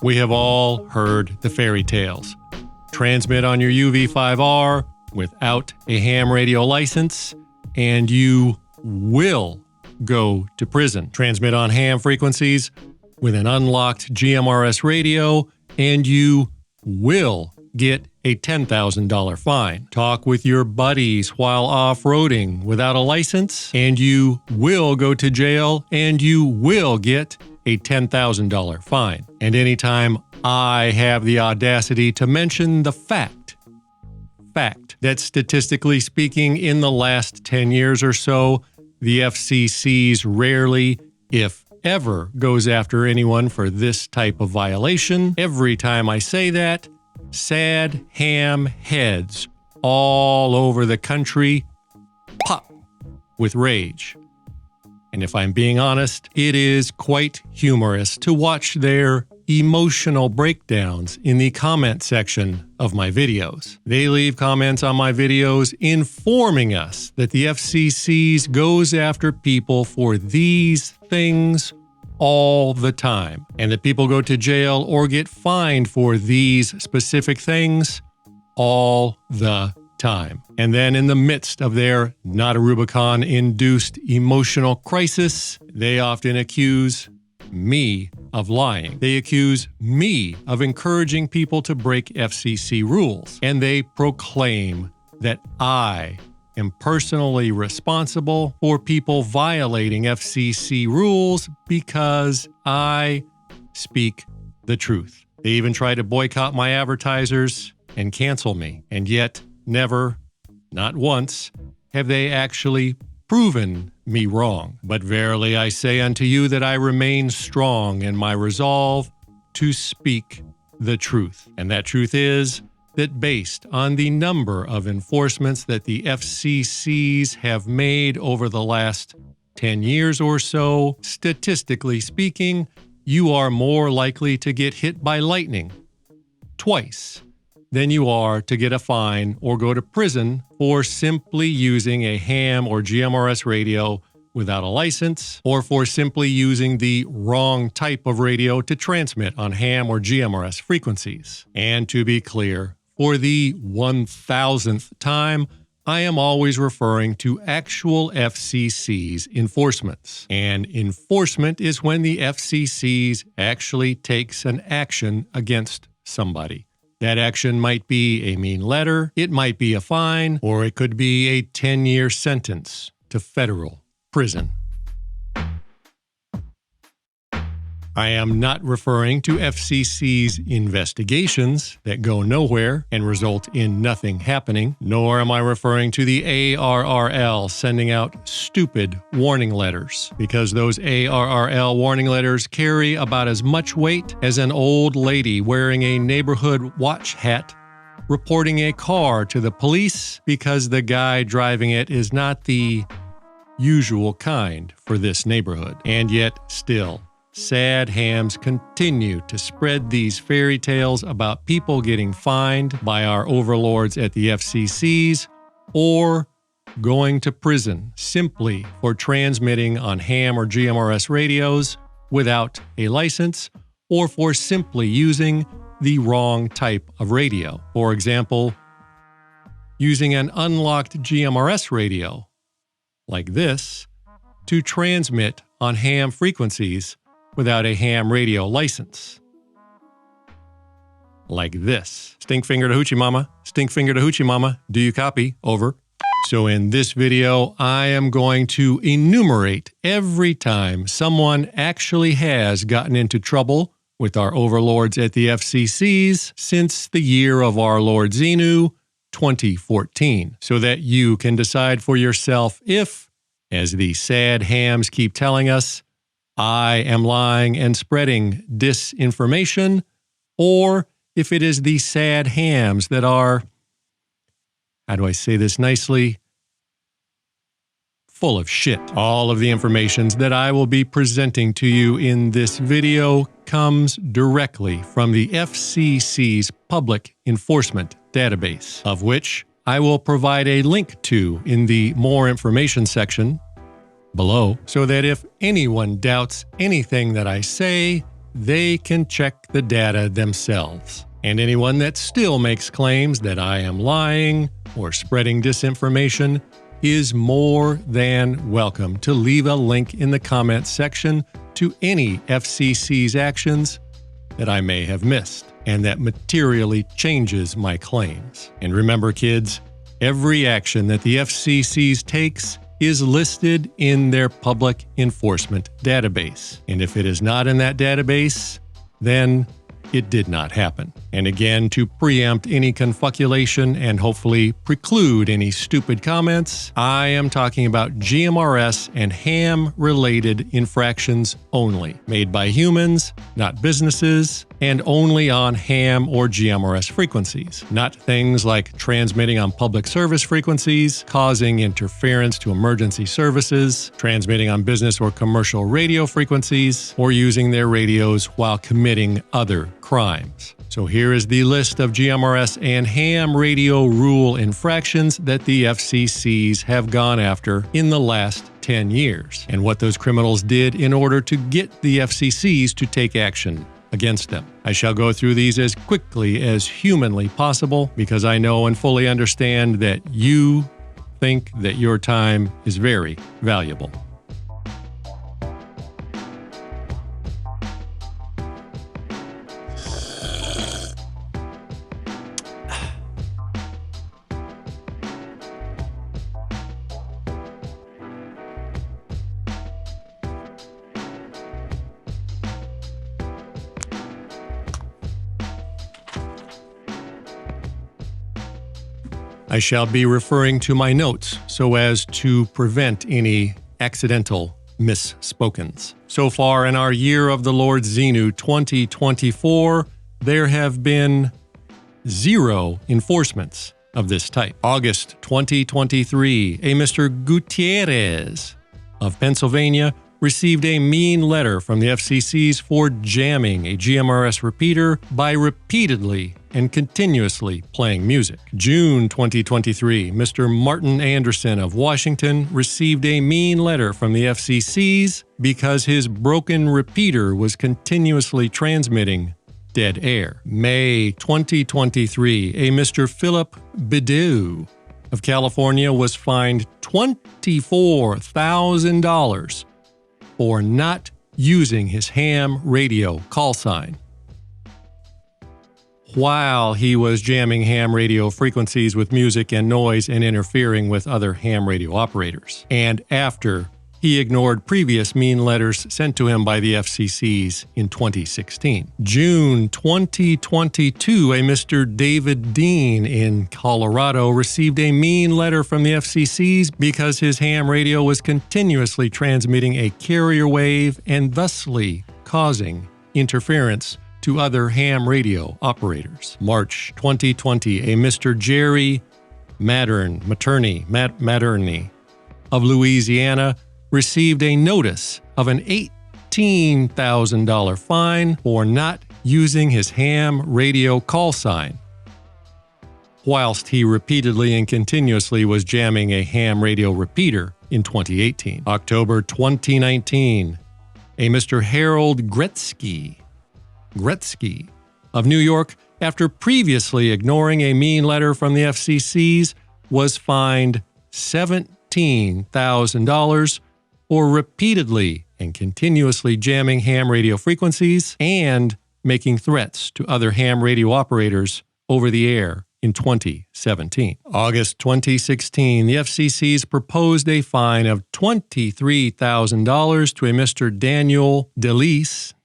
We have all heard the fairy tales. Transmit on your UV5R without a ham radio license, and you will go to prison. Transmit on ham frequencies with an unlocked GMRS radio, and you will get a $10,000 fine. Talk with your buddies while off-roading without a license, and you will go to jail, and you will get a $10,000 fine. And anytime I have the audacity to mention the fact that statistically speaking, in the last 10 years or so, the FCC's rarely, if ever, goes after anyone for this type of violation. Every time I say that, sad ham heads all over the country pop with rage. And if I'm being honest, it is quite humorous to watch their emotional breakdowns in the comment section of my videos. They leave comments on my videos informing us that the FCC goes after people for these things all the time, and that people go to jail or get fined for these specific things all the time. And then in the midst of their not a Rubicon-induced emotional crisis, they often accuse me of lying. They accuse me of encouraging people to break FCC rules, and they proclaim that I am personally responsible for people violating FCC rules because I speak the truth. They even try to boycott my advertisers and cancel me, and yet never, not once, have they actually proven me wrong. But verily I say unto you that I remain strong in my resolve to speak the truth. And that truth is that based on the number of enforcements that the FCCs have made over the last 10 years or so, statistically speaking, you are more likely to get hit by lightning twice than you are to get a fine or go to prison for simply using a ham or GMRS radio without a license, or for simply using the wrong type of radio to transmit on ham or GMRS frequencies. And to be clear, for the 1,000th time, I am always referring to actual FCC's enforcements. And enforcement is when the FCC's actually takes an action against somebody. That action might be a mean letter, it might be a fine, or it could be a 10-year sentence to federal prison. I am not referring to FCC's investigations that go nowhere and result in nothing happening, nor am I referring to the ARRL sending out stupid warning letters, because those ARRL warning letters carry about as much weight as an old lady wearing a neighborhood watch hat reporting a car to the police because the guy driving it is not the usual kind for this neighborhood. And yet still, sad hams continue to spread these fairy tales about people getting fined by our overlords at the FCCs or going to prison simply for transmitting on ham or GMRS radios without a license, or for simply using the wrong type of radio. For example, using an unlocked GMRS radio, like this, to transmit on ham frequencies without a ham radio license. Like this. Stink finger to hoochie mama, stink finger to hoochie mama, do you copy? Over. So in this video, I am going to enumerate every time someone actually has gotten into trouble with our overlords at the FCCs since the year of our Lord Xenu, 2014, so that you can decide for yourself if, as the sad hams keep telling us, I am lying and spreading disinformation, or if it is the sad hams that are, how do I say this nicely, full of shit. All of the information that I will be presenting to you in this video comes directly from the FCC's Public Enforcement Database, of which I will provide a link to in the More Information section below, so that if anyone doubts anything that I say, they can check the data themselves. And anyone that still makes claims that I am lying or spreading disinformation is more than welcome to leave a link in the comments section to any FCC's actions that I may have missed and that materially changes my claims. And remember, kids, every action that the FCC takes is listed in their public enforcement database. And if it is not in that database, then it did not happen. And again, to preempt any confuculation and hopefully preclude any stupid comments, I am talking about GMRS and ham-related infractions only, made by humans, not businesses, and only on ham or GMRS frequencies, not things like transmitting on public service frequencies, causing interference to emergency services, transmitting on business or commercial radio frequencies, or using their radios while committing other crimes. So here is the list of GMRS and ham radio rule infractions that the FCCs have gone after in the last 10 years, and what those criminals did in order to get the FCCs to take action against them. I shall go through these as quickly as humanly possible because I know and fully understand that you think that your time is very valuable. I shall be referring to my notes so as to prevent any accidental misspokens. So far in our Year of the Lord Xenu 2024, there have been 0 enforcements of this type. August 2023, a Mr. Gutierrez of Pennsylvania received a mean letter from the FCCs for jamming a GMRS repeater by repeatedly and continuously playing music. June 2023, Mr. Martin Anderson of Washington received a mean letter from the FCCs because his broken repeater was continuously transmitting dead air. May 2023, a Mr. Philip Bideau of California was fined $24,000 for not using his ham radio call sign while he was jamming ham radio frequencies with music and noise and interfering with other ham radio operators, and after he ignored previous mean letters sent to him by the FCCs in 2016. June 2022, a Mr. David Dean in Colorado received a mean letter from the FCCs because his ham radio was continuously transmitting a carrier wave and thusly causing interference to other ham radio operators. March 2020, a Mr. Jerry Materny of Louisiana received a notice of an $18,000 fine for not using his ham radio call sign, whilst he repeatedly and continuously was jamming a ham radio repeater in 2018. October 2019, a Mr. Harold Gretzky of New York, after previously ignoring a mean letter from the FCCs, was fined $17,000 for repeatedly and continuously jamming ham radio frequencies and making threats to other ham radio operators over the air in 2017. August 2016, the FCCs proposed a fine of $23,000 to a Mr. Daniel Delice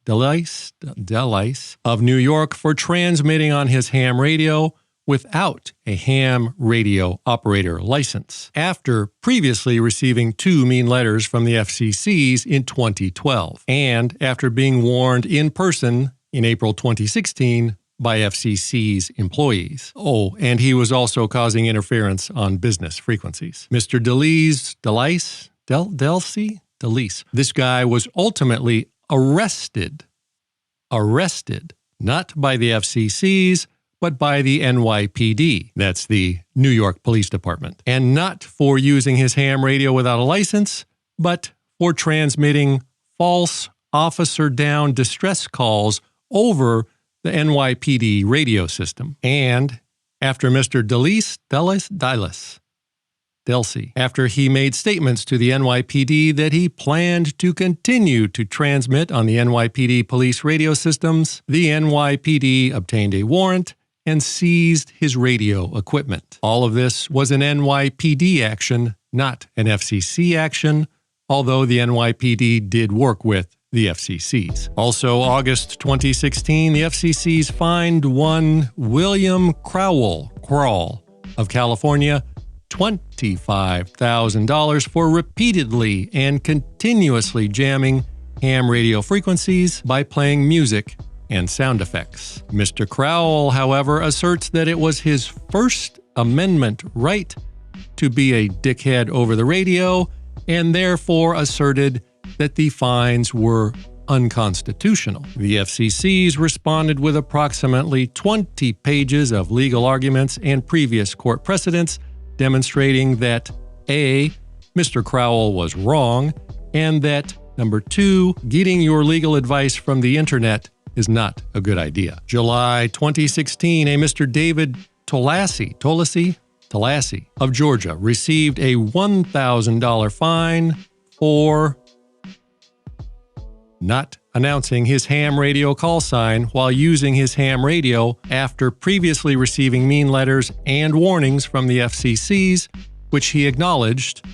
of New York for transmitting on his ham radio without a ham radio operator license, after previously receiving 2 mean letters from the FCCs in 2012, and after being warned in person in April 2016 by FCC's employees. Oh, and he was also causing interference on business frequencies. Mr. Delice. This guy was ultimately arrested, not by the FCCs, but by the NYPD, that's the New York Police Department, and not for using his ham radio without a license, but for transmitting false officer-down distress calls over the NYPD radio system. And after Mr. Delsey, after he made statements to the NYPD that he planned to continue to transmit on the NYPD police radio systems, the NYPD obtained a warrant and seized his radio equipment. All of this was an NYPD action, not an FCC action, although the NYPD did work with the FCCs. Also, August 2016, the FCCs fined one William Crowell of California $25,000 for repeatedly and continuously jamming ham radio frequencies by playing music and sound effects. Mr. Crowell, however, asserts that it was his First Amendment right to be a dickhead over the radio, and therefore asserted that the fines were unconstitutional. The FCCs responded with approximately 20 pages of legal arguments and previous court precedents demonstrating that A, Mr. Crowell was wrong, and that, number 2, getting your legal advice from the internet is not a good idea. July 2016, a Mr. David Tolassi of Georgia received a $1,000 fine for not announcing his ham radio call sign while using his ham radio after previously receiving mean letters and warnings from the FCCs, which he acknowledged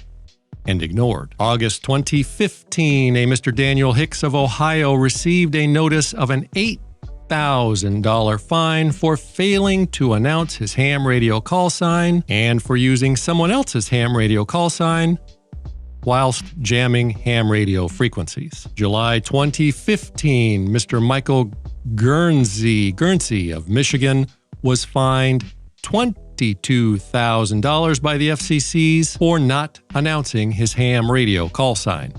and ignored. August 2015, a Mr. Daniel Hicks of Ohio received a notice of an $8,000 fine for failing to announce his ham radio call sign and for using someone else's ham radio call sign whilst jamming ham radio frequencies. July 2015, Mr. Michael Guernsey of Michigan was fined $22,000 by the FCCs for not announcing his ham radio call sign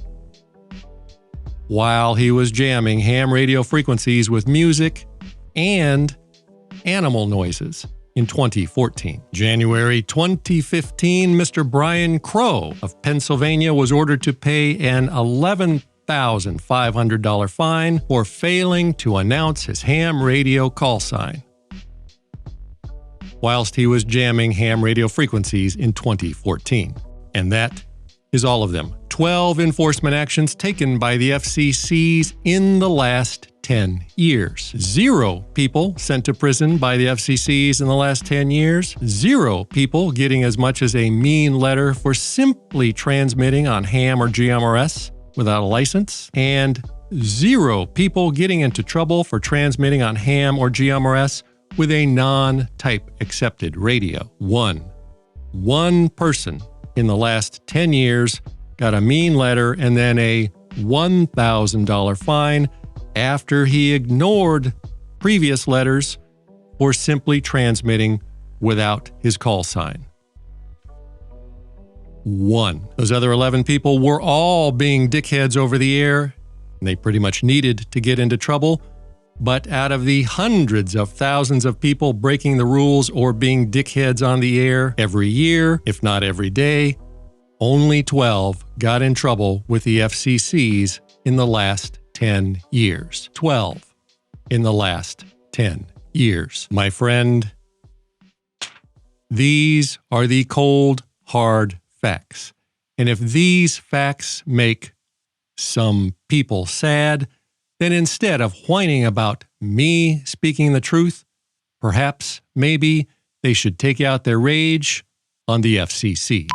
while he was jamming ham radio frequencies with music and animal noises in 2014. January 2015, Mr. Brian Crow of Pennsylvania was ordered to pay an $11,500 fine for failing to announce his ham radio call sign whilst he was jamming ham radio frequencies in 2014. And that is all of them. 12 enforcement actions taken by the FCCs in the last 10 years. 0 people sent to prison by the FCCs in the last 10 years. 0 people getting as much as a mean letter for simply transmitting on ham or GMRS without a license. And 0 people getting into trouble for transmitting on ham or GMRS with a non-type accepted radio. One person in the last 10 years got a mean letter and then a $1,000 fine after he ignored previous letters for simply transmitting without his call sign. 1. Those other 11 people were all being dickheads over the air, and they pretty much needed to get into trouble. But out of the hundreds of thousands of people breaking the rules or being dickheads on the air every year, if not every day, only 12 got in trouble with the FCCs in the last 10 years. 12 in the last 10 years. My friend, these are the cold, hard facts. And if these facts make some people sad, then instead of whining about me speaking the truth, perhaps, maybe, they should take out their rage on the FCCs.